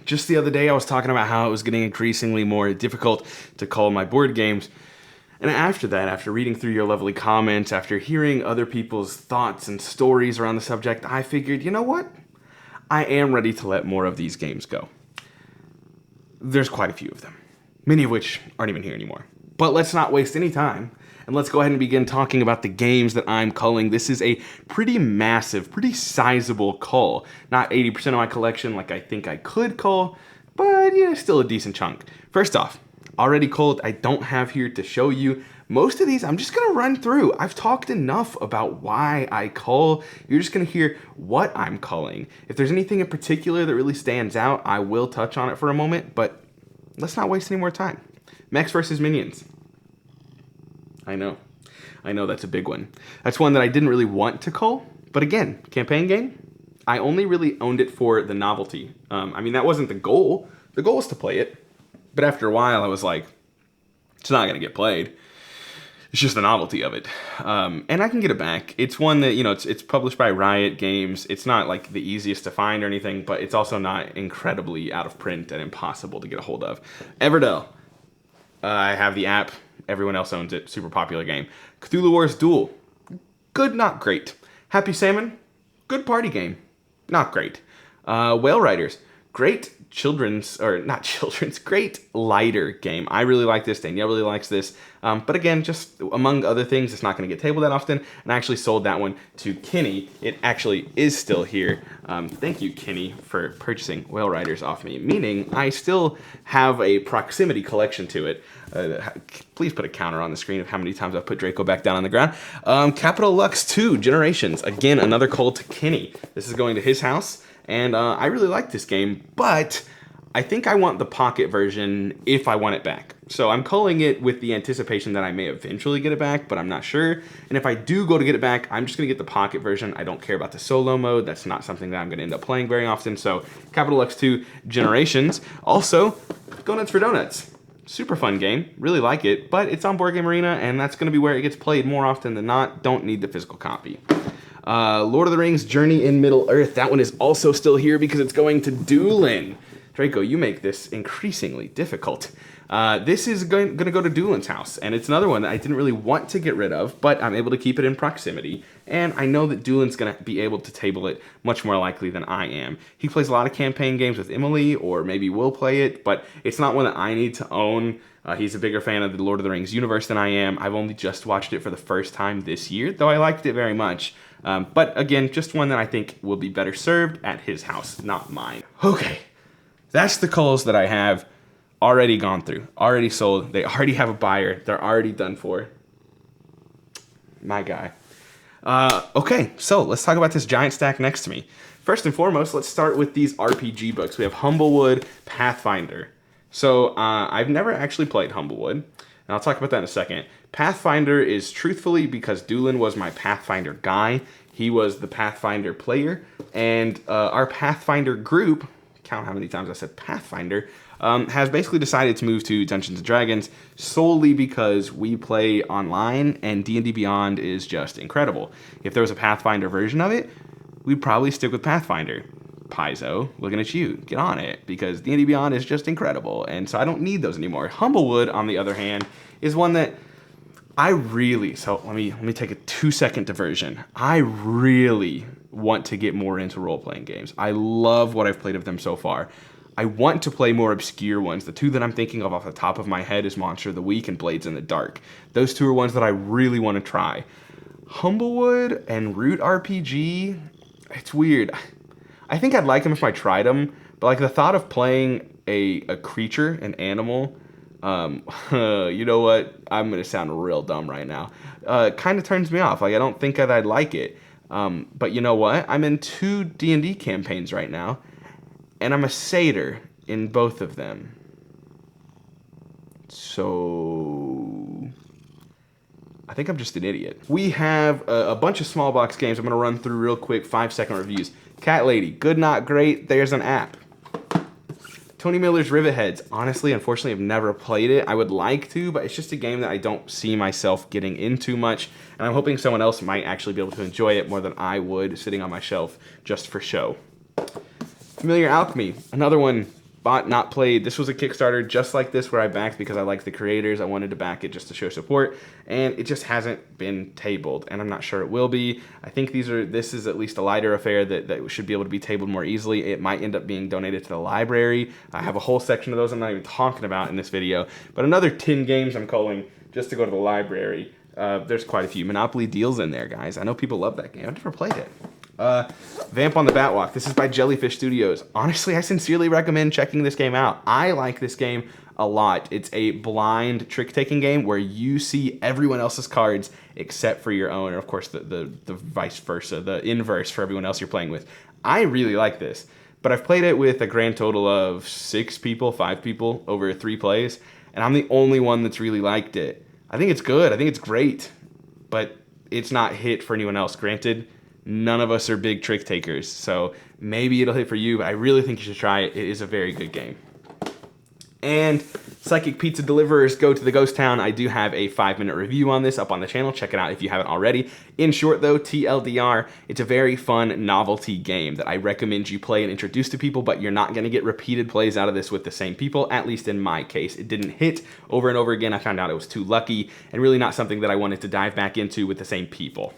Just the other day I was talking about how it was getting increasingly more difficult to cull my board games. And after that, after reading through your lovely comments, after hearing other people's thoughts and stories around the subject, I figured, you know what? I am ready to let more of these games go. There's quite a few of them, many of which aren't even here anymore. But let's not waste any time, and let's go ahead and begin talking about the games that I'm culling. This is a pretty massive, pretty sizable cull. Not 80% of my collection like I think I could cull, but yeah, still a decent chunk. First off, already culled, I don't have here to show you. Most of these I'm just gonna run through. I've talked enough about why I cull. You're just gonna hear what I'm culling. If there's anything in particular that really stands out, I will touch on it for a moment, but let's not waste any more time. Mechs versus Minions. I know that's a big one. That's one that I didn't really want to cull, but again, campaign game, I only really owned it for the novelty. I mean, that wasn't the goal. The goal was to play it, but after a while I was like, it's not gonna get played. It's just the novelty of it. And I can get it back. It's one that, it's published by Riot Games. It's not like the easiest to find or anything, but it's also not incredibly out of print and impossible to get a hold of. Everdell. I have the app. Everyone else owns it. Super popular game. Cthulhu Wars Duel. Good, not great. Happy Salmon. Good party game. Not great. Whale Riders. Great great lighter game. I really like this. Danielle really likes this. But again, just among other things, it's not going to get tabled that often. And I actually sold that one to Kenny. It actually is still here. Thank you, Kenny, for purchasing Whale Riders off me, meaning I still have a proximity collection to it. Please put a counter on the screen of how many times I've put Draco back down on the ground. Capital Lux 2 Generations. Again, another call to Kenny. This is going to his house. And I really like this game, but I think I want the pocket version if I want it back. So I'm culling it with the anticipation that I may eventually get it back, but I'm not sure. And if I do go to get it back, I'm just going to get the pocket version. I don't care about the solo mode. That's not something that I'm going to end up playing very often. So Capital Lux 2 Generations. Also, Go Nuts for Donuts. Super fun game. Really like it, but it's on Board Game Arena, and that's going to be where it gets played more often than not. Don't need the physical copy. Lord of the Rings Journey in Middle-earth. That one is also still here because it's going to Doolin. Draco, you make this increasingly difficult. This is going to go to Doolin's house, and it's another one that I didn't really want to get rid of, but I'm able to keep it in proximity, and I know that Doolin's going to be able to table it much more likely than I am. He plays a lot of campaign games with Emily, or maybe will play it, but it's not one that I need to own. He's a bigger fan of the Lord of the Rings universe than I am. I've only just watched it for the first time this year, though I liked it very much. But again, just one that I think will be better served at his house, not mine. Okay, that's the culls that I have already gone through, already sold. They already have a buyer. They're already done for. My guy. Okay, so let's talk about this giant stack next to me. First and foremost, let's start with these RPG books. We have Humblewood, Pathfinder. So I've never actually played Humblewood, and I'll talk about that in a second. Pathfinder is truthfully because Doolin was my Pathfinder guy. He was the Pathfinder player, and our Pathfinder group, count how many times I said Pathfinder, has basically decided to move to Dungeons & Dragons solely because we play online, and D&D Beyond is just incredible. If there was a Pathfinder version of it, we'd probably stick with Pathfinder. Paizo, looking at you, get on it, because D&D Beyond is just incredible, and so I don't need those anymore. Humblewood, on the other hand, is one that I really, so let me take a 2-second diversion. I really want to get more into role-playing games. I love what I've played of them so far. I want to play more obscure ones. The two that I'm thinking of off the top of my head is Monster of the Week and Blades in the Dark. Those two are ones that I really want to try. Humblewood and Root RPG, it's weird. I think I'd like them if I tried them, but like the thought of playing a creature, an animal, you know what? I'm going to sound real dumb right now. Kind of turns me off. Like, I don't think that I'd like it. But you know what? I'm in 2 D&D campaigns right now, and I'm a satyr in both of them. So I think I'm just an idiot. We have a bunch of small box games I'm going to run through real quick, 5-second reviews. Cat Lady, good, not great. There's an app. Tony Miller's Rivet Heads. Honestly, unfortunately, I've never played it. I would like to, but it's just a game that I don't see myself getting into much, and I'm hoping someone else might actually be able to enjoy it more than I would sitting on my shelf just for show. Familiar Alchemy, another one bought Not Played. This was a Kickstarter just like this where I backed because I like the creators. I wanted to back it just to show support, and it just hasn't been tabled, and I'm not sure it will be. I think this is at least a lighter affair that should be able to be tabled more easily. It might end up being donated to the library. I have a whole section of those I'm not even talking about in this video, but another 10 games I'm culling just to go to the library. There's quite a few Monopoly Deals in there, guys. I know people love that game. I've never played it. Vamp on the Batwalk. This is by Jellyfish Studios. Honestly, I sincerely recommend checking this game out. I like this game a lot. It's a blind trick-taking game where you see everyone else's cards except for your own, and of course the vice versa, the inverse for everyone else you're playing with. I really like this, but I've played it with a grand total of 5 people over 3 plays, and I'm the only one that's really liked it. I think it's good. I think it's great, but it's not hit for anyone else. Granted, none of us are big trick takers, so maybe it'll hit for you, but I really think you should try it. It is a very good game. And Psychic Pizza Deliverers Go to the Ghost Town. I do have a 5-minute review on this up on the channel. Check it out if you haven't already. In short though, TLDR, it's a very fun novelty game that I recommend you play and introduce to people, but you're not going to get repeated plays out of this with the same people, at least in my case. It didn't hit over and over again. I found out it was too lucky and really not something that I wanted to dive back into with the same people.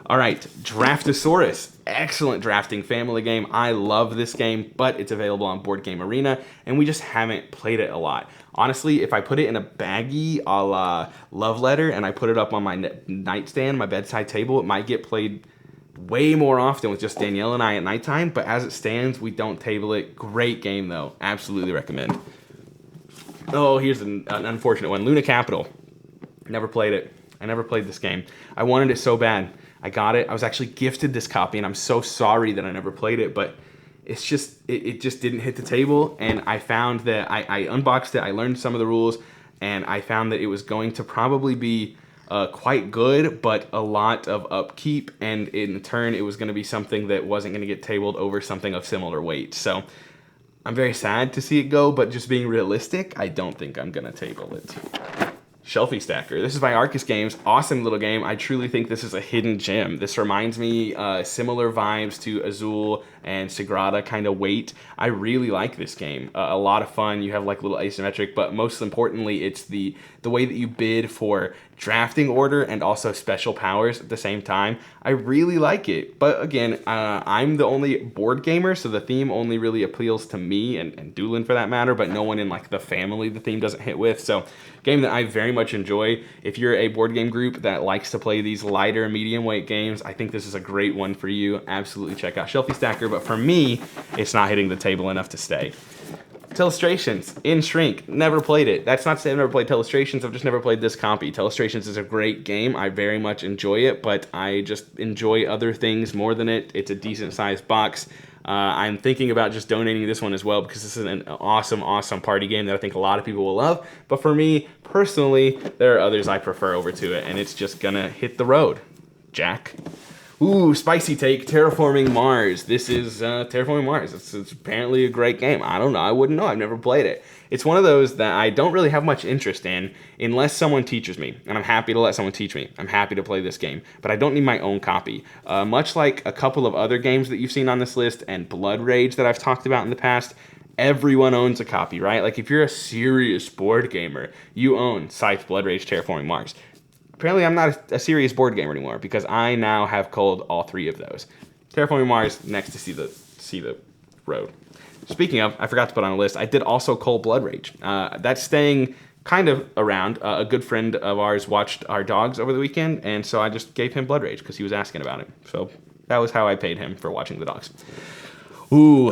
All right, Draftosaurus. Excellent drafting family game. I love this game, but it's available on Board Game Arena, and we just haven't played it a lot. Honestly, if I put it in a baggie a la Love Letter and I put it up on my nightstand, my bedside table, it might get played way more often with just Danielle and I at nighttime, but as it stands, we don't table it. Great game, though. Absolutely recommend. Oh, here's an unfortunate one. Luna Capital. Never played it. I never played this game. I wanted it so bad. I got it. I was actually gifted this copy, and I'm so sorry that I never played it, but it's just, it just didn't hit the table, and I found that I unboxed it, I learned some of the rules, and I found that it was going to probably be quite good, but a lot of upkeep, and in turn, it was going to be something that wasn't going to get tabled over something of similar weight. So I'm very sad to see it go, but just being realistic, I don't think I'm going to table it. Shelfie Stacker. This is by Arcus Games. Awesome little game. I truly think this is a hidden gem. This reminds me similar vibes to Azul and Sagrada kind of weight. I really like this game. A lot of fun. You have like little asymmetric, but most importantly, it's the way that you bid for drafting order and also special powers at the same time. I really like it. But again, I'm the only board gamer, so the theme only really appeals to me and Doolin for that matter, but no one in like the family the theme doesn't hit with. So game that I very much enjoy. If you're a board game group that likes to play these lighter medium weight games, I think this is a great one for you. Absolutely check out Shelfie Stacker, but for me, it's not hitting the table enough to stay. Telestrations in Shrink. Never played it. That's not to say I've never played Telestrations. I've just never played this copy. Telestrations is a great game. I very much enjoy it, but I just enjoy other things more than it. It's a decent sized box. I'm thinking about just donating this one as well because this is an awesome, awesome party game that I think a lot of people will love. But for me, personally, there are others I prefer over to it, and it's just gonna hit the road. Jack. Ooh, spicy take, Terraforming Mars. This is Terraforming Mars. It's apparently a great game. I don't know. I wouldn't know. I've never played it. It's one of those that I don't really have much interest in unless someone teaches me, and I'm happy to let someone teach me. I'm happy to play this game, but I don't need my own copy. Much like a couple of other games that you've seen on this list and Blood Rage that I've talked about in the past, everyone owns a copy, right? Like if you're a serious board gamer, you own Scythe, Blood Rage, Terraforming Mars. Apparently, I'm not a serious board gamer anymore because I now have culled all 3 of those. Terraforming Mars, next to see the road. Speaking of, I forgot to put on a list, I did also cull Blood Rage. That's staying kind of around. A good friend of ours watched our dogs over the weekend, and so I just gave him Blood Rage because he was asking about it. So that was how I paid him for watching the dogs. Ooh,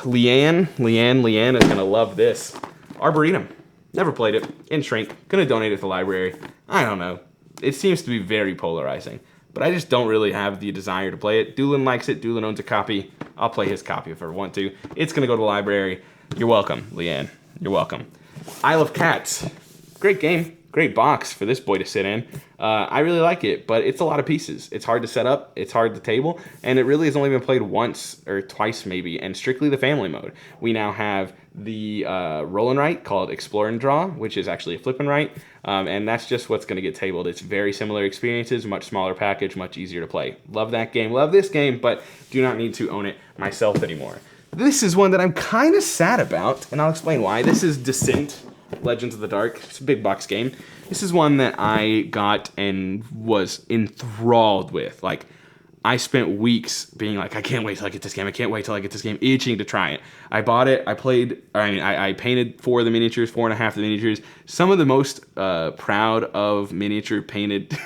Leanne is going to love this. Arboretum. Never played it. In Shrink. Gonna donate it to the library. I don't know. It seems to be very polarizing, but I just don't really have the desire to play it. Doolin likes it. Doolin owns a copy. I'll play his copy if I want to. It's gonna go to the library. You're welcome, Leanne. You're welcome. Isle of Cats. Great game. Great box for this boy to sit in. I really like it, but it's a lot of pieces. It's hard to set up, it's hard to table, and it really has only been played once or twice maybe, and strictly the family mode. We now have the roll and write called Explore and Draw, which is actually a flip and write, and that's just what's going to get tabled. It's very similar experiences, much smaller package, much easier to play. Love that game, love this game, but do not need to own it myself anymore. This is one that I'm kind of sad about, and I'll explain why. This is Descent, Legends of the Dark. It's a big box game. This is one that I got and was enthralled with. Like, I spent weeks being like, I can't wait till I get this game. I can't wait till I get this game, itching to try it. I bought it. I painted 4 of the miniatures, 4.5 of the miniatures. Some of the most proud of miniature painted...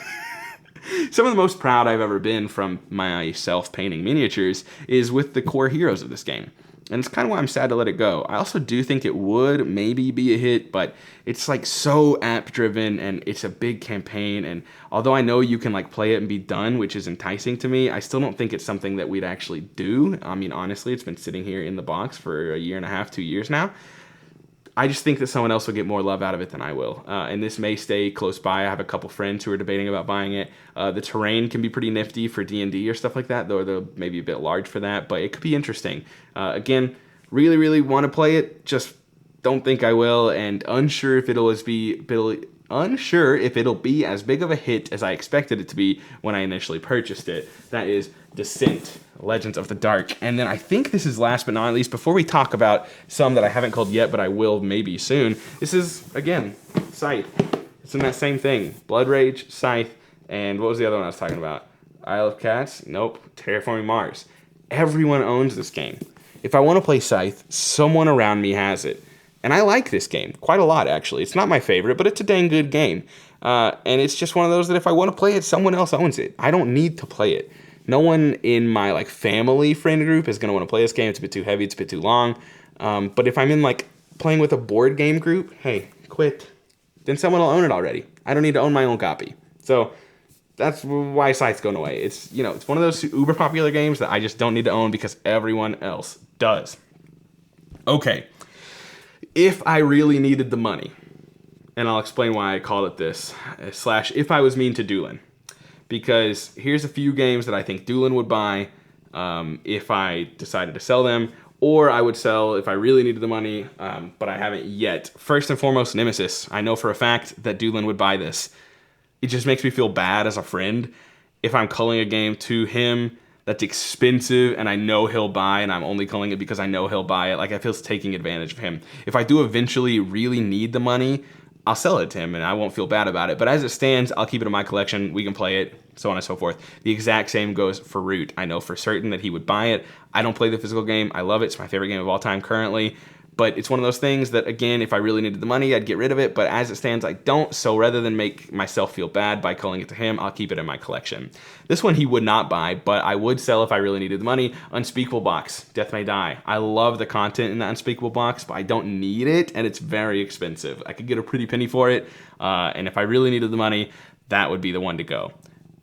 Some of the most proud I've ever been from my self-painting miniatures is with the core heroes of this game. And it's kind of why I'm sad to let it go. I also do think it would maybe be a hit, but it's like so app-driven and it's a big campaign. And although I know you can like play it and be done, which is enticing to me, I still don't think it's something that we'd actually do. I mean, honestly, it's been sitting here in the box for 1.5 2 years now. I just think that someone else will get more love out of it than I will. And this may stay close by. I have a couple friends who are debating about buying it. The terrain can be pretty nifty for D&D or stuff like that, though they're maybe a bit large for that, but it could be interesting. Again, really, really want to play it, just don't think I will, and unsure if it'll be as big of a hit as I expected it to be when I initially purchased it. That is Descent, Legends of the Dark. And then I think this is last but not least, before we talk about some that I haven't culled yet, but I will maybe soon, this is, again, Scythe. It's in that same thing. Blood Rage, Scythe, and what was the other one I was talking about? Isle of Cats? Nope. Terraforming Mars. Everyone owns this game. If I want to play Scythe, someone around me has it. And I like this game quite a lot, actually. It's not my favorite, but it's a dang good game. And it's just one of those that if I want to play it, someone else owns it. I don't need to play it. No one in my like family friend group is going to want to play this game. It's a bit too heavy. It's a bit too long. But if I'm in like playing with a board game group, hey, quit. Then someone will own it already. I don't need to own my own copy. So that's why Scythe's going away. It's, you know, it's one of those uber popular games that I just don't need to own because everyone else does. Okay. If I really needed the money, and I'll explain why I called it this, / if I was mean to Doolin. Because here's a few games that I think Doolin would buy if I decided to sell them, or I would sell if I really needed the money, but I haven't yet. First and foremost, Nemesis. I know for a fact that Doolin would buy this. It just makes me feel bad as a friend if I'm culling a game to him that's expensive and I know he'll buy, and I'm only culling it because I know he'll buy it. Like, I feel it's taking advantage of him. If I do eventually really need the money, I'll sell it to him and I won't feel bad about it. But as it stands, I'll keep it in my collection. We can play it, so on and so forth. The exact same goes for Root. I know for certain that he would buy it. I don't play the physical game. I love it. It's my favorite game of all time currently. But it's one of those things that, again, if I really needed the money, I'd get rid of it. But as it stands, I don't. So rather than make myself feel bad by culling it to him, I'll keep it in my collection. This one he would not buy, but I would sell if I really needed the money. Unspeakable Box, Death May Die. I love the content in the Unspeakable Box, but I don't need it, and it's very expensive. I could get a pretty penny for it, and if I really needed the money, that would be the one to go.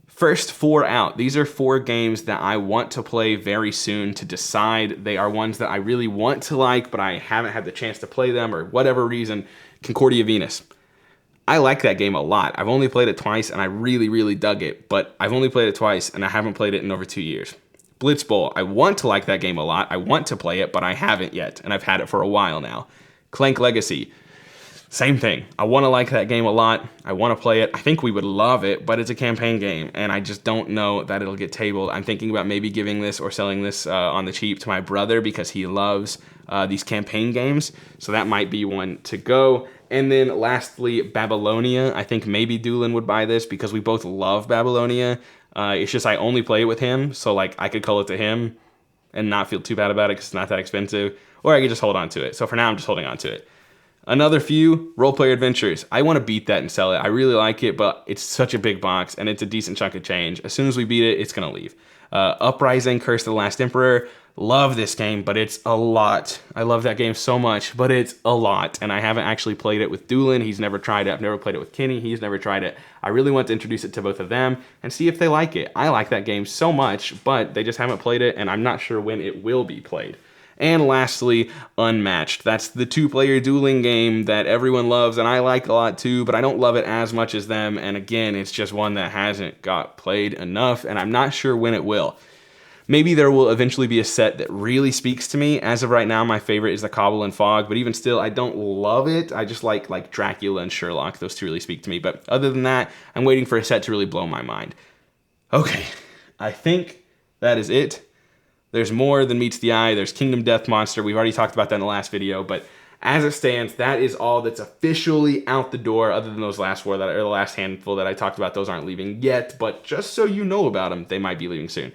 First 4 out. These are 4 games that I want to play very soon to decide. They are ones that I really want to like, but I haven't had the chance to play them or whatever reason. Concordia Venus. I like that game a lot. I've only played it twice and I really, really dug it, but I've only played it twice and I haven't played it in over 2 years. Blitz Bowl. I want to like that game a lot. I want to play it, but I haven't yet, and I've had it for a while now. Clank Legacy. Same thing. I want to like that game a lot. I want to play it. I think we would love it, but it's a campaign game, and I just don't know that it'll get tabled. I'm thinking about maybe giving this or selling this on the cheap to my brother because he loves these campaign games, so that might be one to go. And then lastly, Babylonia. I think maybe Doolin would buy this because we both love Babylonia. It's just I only play it with him, so like I could cull it to him and not feel too bad about it because it's not that expensive, or I could just hold on to it. So for now, I'm just holding on to it. Another few, Role Player Adventures. I want to beat that and sell it. I really like it, but it's such a big box, and it's a decent chunk of change. As soon as we beat it, it's going to leave. Uprising, Curse of the Last Emperor. Love this game, but it's a lot. I love that game so much, but it's a lot, and I haven't actually played it with Doolin. He's never tried it. I've never played it with Kenny. He's never tried it. I really want to introduce it to both of them and see if they like it. I like that game so much, but they just haven't played it, and I'm not sure when it will be played. And lastly, Unmatched. That's the 2-player dueling game that everyone loves, and I like a lot too, but I don't love it as much as them. And again, it's just one that hasn't got played enough, and I'm not sure when it will. Maybe there will eventually be a set that really speaks to me. As of right now, my favorite is the Cobble and Fog, but even still, I don't love it. I just like Dracula and Sherlock. Those two really speak to me. But other than that, I'm waiting for a set to really blow my mind. Okay, I think that is it. There's more than meets the eye. There's Kingdom Death Monster. We've already talked about that in the last video, but as it stands, that is all that's officially out the door, other than those last four, or the last handful that I talked about. Those aren't leaving yet, but just so you know about them, they might be leaving soon.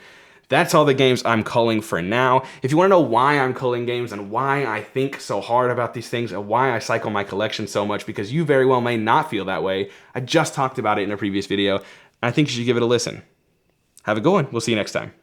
That's all the games I'm culling for now. If you want to know why I'm culling games and why I think so hard about these things and why I cycle my collection so much, because you very well may not feel that way, I just talked about it in a previous video. I think you should give it a listen. Have a good one. We'll see you next time.